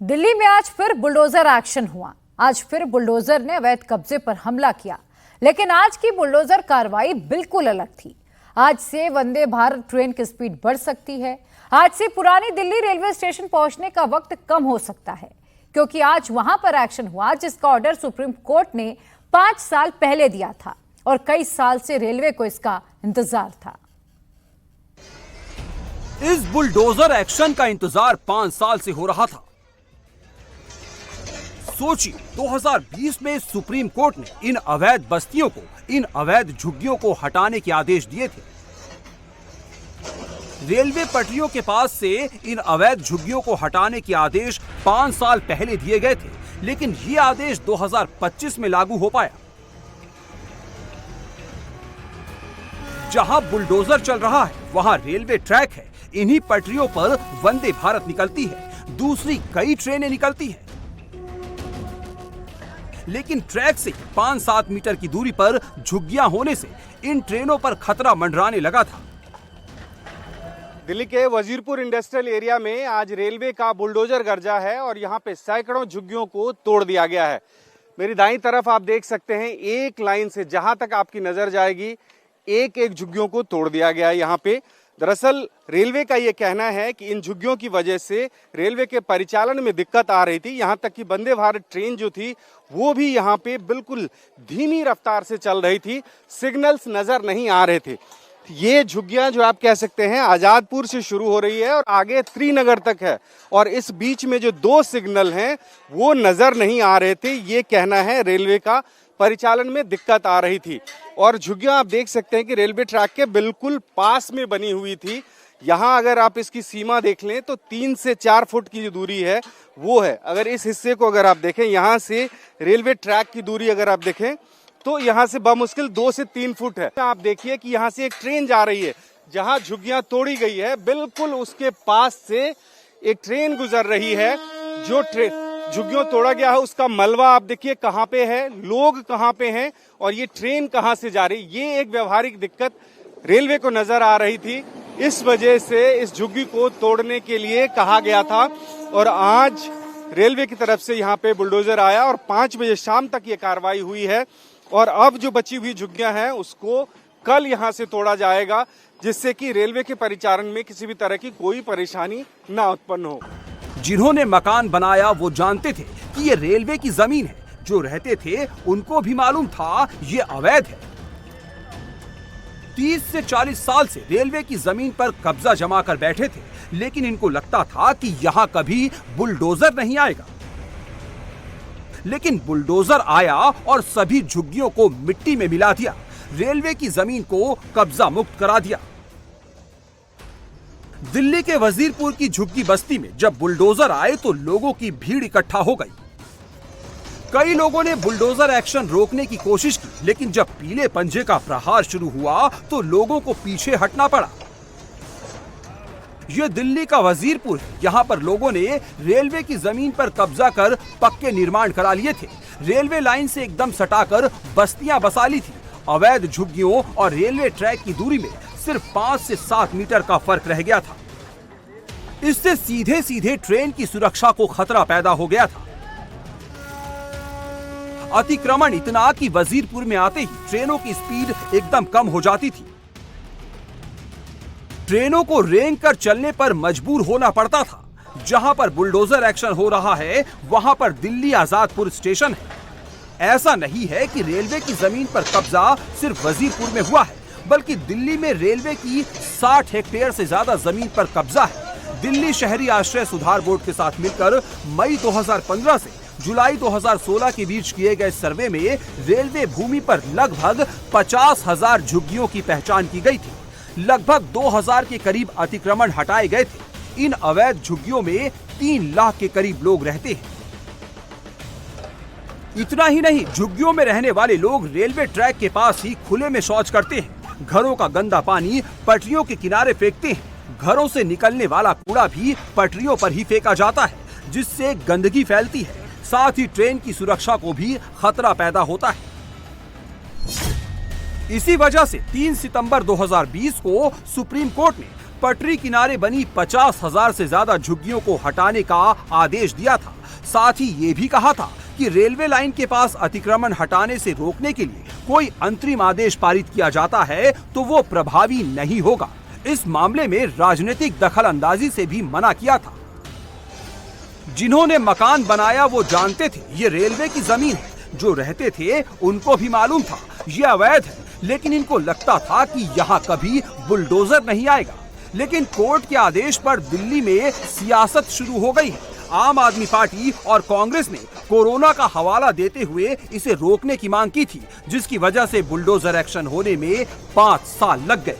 दिल्ली में आज फिर बुलडोजर एक्शन हुआ। आज फिर बुलडोजर ने अवैध कब्जे पर हमला किया, लेकिन आज की बुलडोजर कार्रवाई बिल्कुल अलग थी। आज से वंदे भारत ट्रेन की स्पीड बढ़ सकती है। आज से पुरानी दिल्ली रेलवे स्टेशन पहुंचने का वक्त कम हो सकता है, क्योंकि आज वहां पर एक्शन हुआ जिसका ऑर्डर सुप्रीम कोर्ट ने 5 साल पहले दिया था और कई साल से रेलवे को इसका इंतजार था। इस बुलडोजर एक्शन का इंतजार 5 साल से हो रहा था। सोचिए, 2020 में सुप्रीम कोर्ट ने इन अवैध बस्तियों को, इन अवैध झुग्गियों को हटाने के आदेश दिए थे। रेलवे पटरियों के पास से इन अवैध झुग्गियों को हटाने के आदेश 5 साल पहले दिए गए थे, लेकिन ये आदेश 2025 में लागू हो पाया। जहां बुलडोजर चल रहा है वहां रेलवे ट्रैक है। इन्हीं पटरियों पर वंदे भारत निकलती है, दूसरी कई ट्रेनें निकलती हैं। लेकिन ट्रैक से 5-7 मीटर की दूरी पर झुग्गियां होने से इन ट्रेनों पर खतरा मंडराने लगा था। दिल्ली के वजीरपुर इंडस्ट्रियल एरिया में आज रेलवे का बुलडोजर गरजा है और यहाँ पे सैकड़ों झुग्गियों को तोड़ दिया गया है। मेरी दाईं तरफ आप देख सकते हैं, एक लाइन से जहां तक आपकी नजर जाएगी एक एक झुग्गियों को तोड़ दिया गया है। यहाँ पे दरअसल रेलवे का ये कहना है कि इन झुग्गियों की वजह से रेलवे के परिचालन में दिक्कत आ रही थी। यहाँ तक कि वंदे भारत ट्रेन जो थी वो भी यहाँ पे बिल्कुल धीमी रफ्तार से चल रही थी, सिग्नल्स नजर नहीं आ रहे थे। ये झुग्गियां जो आप कह सकते हैं आजादपुर से शुरू हो रही है और आगे त्रिनगर तक है, और इस बीच में जो 2 सिग्नल हैं वो नजर नहीं आ रहे थे। ये कहना है रेलवे का, परिचालन में दिक्कत आ रही थी। और झुग्गियां आप देख सकते हैं कि रेलवे ट्रैक के बिल्कुल पास में बनी हुई थी। यहाँ अगर आप इसकी सीमा देख लें तो 3 से 4 फुट की जो दूरी है वो है। अगर इस हिस्से को अगर आप देखें, यहाँ से रेलवे ट्रैक की दूरी अगर आप देखें तो यहाँ से बमुश्किल 2 से 3 फुट है। आप देखिए कि यहाँ से एक ट्रेन जा रही है, जहाँ झुग्गियां तोड़ी गई है बिल्कुल उसके पास से एक ट्रेन गुजर रही है। जो झुग्गियों तोड़ा गया है उसका मलबा आप देखिए कहाँ पे है, लोग कहाँ पे हैं और ये ट्रेन कहाँ से जा रही। ये एक व्यवहारिक दिक्कत रेलवे को नजर आ रही थी। इस वजह से इस झुग्गी को तोड़ने के लिए कहा गया था और आज रेलवे की तरफ से यहाँ पे बुलडोजर आया और 5 बजे शाम तक ये कार्रवाई हुई है। और अब जो बची हुई झुग्गियां हैं उसको कल यहां से तोड़ा जाएगा, जिससे कि रेलवे के परिचालन में किसी भी तरह की कोई परेशानी ना उत्पन्न हो। जिन्होंने मकान बनाया वो जानते थे कि ये रेलवे की जमीन है। जो रहते थे उनको भी मालूम था ये अवैध है। 30 से 40 साल से रेलवे की जमीन पर कब्जा जमा कर बैठे थे, लेकिन इनको लगता था कि यहाँ कभी बुलडोजर नहीं आएगा। लेकिन बुलडोजर आया और सभी झुग्गियों को मिट्टी में मिला दिया, रेलवे की जमीन को कब्जा मुक्त करा दिया। दिल्ली के वजीरपुर की झुग्गी बस्ती में जब बुलडोजर आए तो लोगों की भीड़ इकट्ठा हो गई। कई लोगों ने बुलडोजर एक्शन रोकने की कोशिश की, लेकिन जब पीले पंजे का प्रहार शुरू हुआ तो लोगों को पीछे हटना पड़ा। ये दिल्ली का वजीरपुर है। यहाँ पर लोगों ने रेलवे की जमीन पर कब्जा कर पक्के निर्माण करा लिए थे। रेलवे लाइन से एकदम सटाकर बस्तियां बसा ली थी। अवैध झुग्गियों और रेलवे ट्रैक की दूरी में सिर्फ 5 से 7 मीटर का फर्क रह गया था। इससे सीधे सीधे ट्रेन की सुरक्षा को खतरा पैदा हो गया था। अतिक्रमण इतना कि वजीरपुर में आते ही ट्रेनों की स्पीड एकदम कम हो जाती थी। ट्रेनों को रेंग कर चलने पर मजबूर होना पड़ता था। जहां पर बुलडोजर एक्शन हो रहा है वहां पर दिल्ली आजादपुर स्टेशन है। ऐसा नहीं है कि रेलवे की जमीन पर कब्जा सिर्फ वजीरपुर में हुआ है, बल्कि दिल्ली में रेलवे की 60 हेक्टेयर से ज्यादा जमीन पर कब्जा है। दिल्ली शहरी आश्रय सुधार बोर्ड के साथ मिलकर मई 2015 से जुलाई 2016 के बीच किए गए सर्वे में रेलवे भूमि पर लगभग 50,000 झुग्गियों की पहचान की गई थी। लगभग 2000 के करीब अतिक्रमण हटाए गए थे। इन अवैध झुग्गियों में 3 लाख के करीब लोग रहते हैं। इतना ही नहीं, झुग्गियों में रहने वाले लोग रेलवे ट्रैक के पास ही खुले में शौच करते हैं। घरों का गंदा पानी पटरियों के किनारे फेंकते हैं। घरों से निकलने वाला कूड़ा भी पटरियों पर ही फेंका जाता है, जिससे गंदगी फैलती है। साथ ही ट्रेन की सुरक्षा को भी खतरा पैदा होता है। इसी वजह से 3 सितंबर 2020 को सुप्रीम कोर्ट ने पटरी किनारे बनी 50,000 से ज्यादा झुग्गियों को हटाने का आदेश दिया था। साथ ही ये भी कहा था कि रेलवे लाइन के पास अतिक्रमण हटाने से रोकने के लिए कोई अंतरिम आदेश पारित किया जाता है तो वो प्रभावी नहीं होगा। इस मामले में राजनीतिक दखल अंदाजी से भी मना किया था। जिन्होंने मकान बनाया वो जानते थे ये रेलवे की जमीन है, जो रहते थे उनको भी मालूम था ये अवैध है, लेकिन इनको लगता था कि यहाँ कभी बुलडोजर नहीं आएगा। लेकिन कोर्ट के आदेश पर दिल्ली में सियासत शुरू हो गई है। आम आदमी पार्टी और कांग्रेस ने कोरोना का हवाला देते हुए इसे रोकने की मांग की थी, जिसकी वजह से बुलडोजर एक्शन होने में 5 साल लग गए।